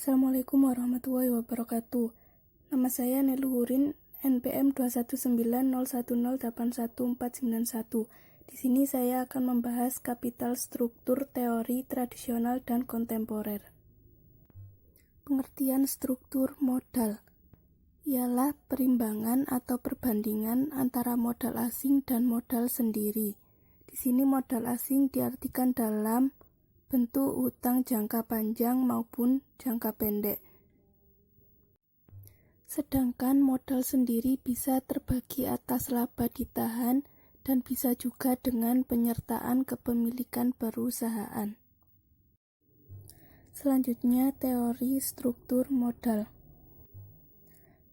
Assalamualaikum warahmatullahi wabarakatuh. Nama saya Neluhurin, NPM 21901081491. Di sini saya akan membahas kapital struktur teori tradisional dan kontemporer. Pengertian struktur modal ialah perimbangan atau perbandingan antara modal asing dan modal sendiri. Di sini modal asing diartikan dalam bentuk utang jangka panjang maupun jangka pendek. Sedangkan modal sendiri bisa terbagi atas laba ditahan dan bisa juga dengan penyertaan kepemilikan perusahaan. Selanjutnya, teori struktur modal.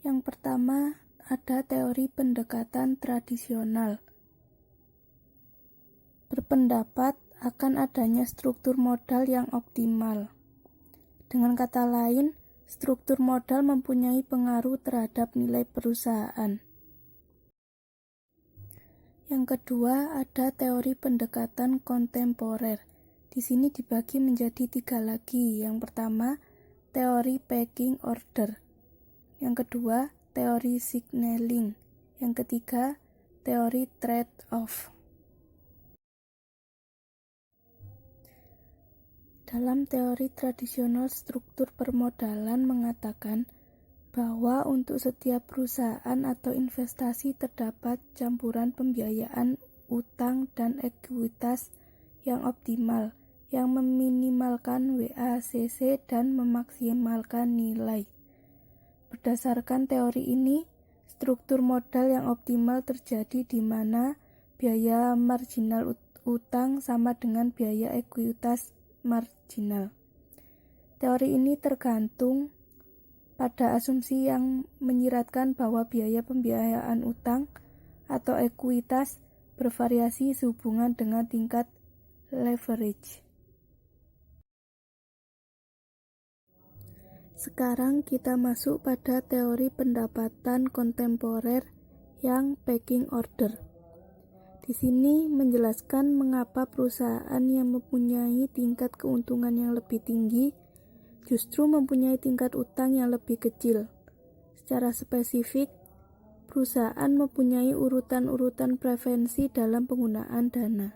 Yang pertama, ada teori pendekatan tradisional. Berpendapat akan adanya struktur modal yang optimal. Dengan kata lain, struktur modal mempunyai pengaruh terhadap nilai perusahaan. Yang kedua, ada teori pendekatan kontemporer. Di sini dibagi menjadi 3 lagi. Yang pertama, teori pecking order. Yang kedua, teori signaling. Yang ketiga, teori trade-off. Dalam teori tradisional, struktur permodalan mengatakan bahwa untuk setiap perusahaan atau investasi terdapat campuran pembiayaan, utang, dan ekuitas yang optimal, yang meminimalkan WACC dan memaksimalkan nilai. Berdasarkan teori ini, struktur modal yang optimal terjadi di mana biaya marginal utang sama dengan biaya ekuitas marginal. Teori ini tergantung pada asumsi yang menyiratkan bahwa biaya pembiayaan utang atau ekuitas bervariasi sehubungan dengan tingkat leverage. Sekarang kita masuk pada teori pendapatan kontemporer yang pecking order. Di sini menjelaskan mengapa perusahaan yang mempunyai tingkat keuntungan yang lebih tinggi justru mempunyai tingkat utang yang lebih kecil. Secara spesifik, perusahaan mempunyai urutan-urutan preferensi dalam penggunaan dana.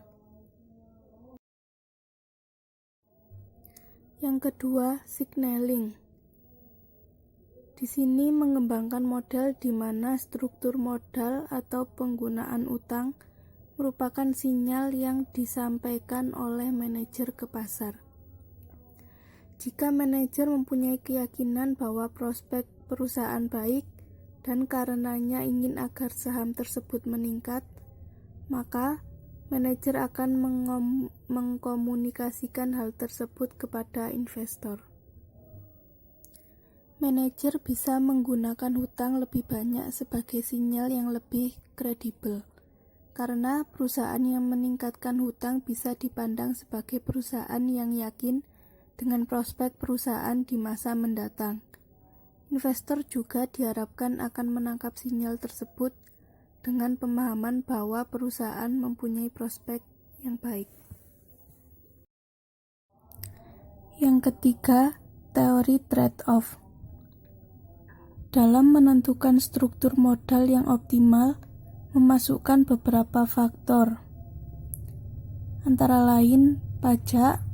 Yang kedua, signaling. Di sini mengembangkan model di mana struktur modal atau penggunaan utang merupakan sinyal yang disampaikan oleh manajer ke pasar. Jika manajer mempunyai keyakinan bahwa prospek perusahaan baik dan karenanya ingin agar saham tersebut meningkat, maka manajer akan mengkomunikasikan hal tersebut kepada investor. Manajer bisa menggunakan hutang lebih banyak sebagai sinyal yang lebih kredibel. Karena perusahaan yang meningkatkan hutang bisa dipandang sebagai perusahaan yang yakin dengan prospek perusahaan di masa mendatang. Investor juga diharapkan akan menangkap sinyal tersebut dengan pemahaman bahwa perusahaan mempunyai prospek yang baik. Yang ketiga, teori trade-off. Dalam menentukan struktur modal yang optimal, memasukkan beberapa faktor, antara lain pajak,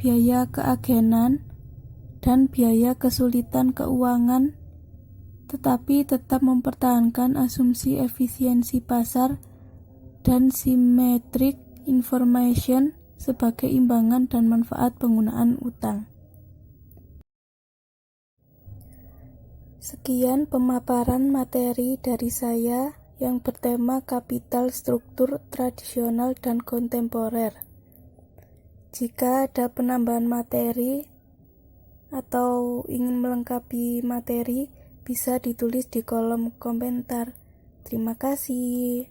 biaya keagenan, dan biaya kesulitan keuangan, tetapi tetap mempertahankan asumsi efisiensi pasar dan symmetric information sebagai imbangan dan manfaat penggunaan utang. Sekian pemaparan materi dari saya yang bertema kapital struktur tradisional dan kontemporer. Jika ada penambahan materi atau ingin melengkapi materi, bisa ditulis di kolom komentar. Terima kasih.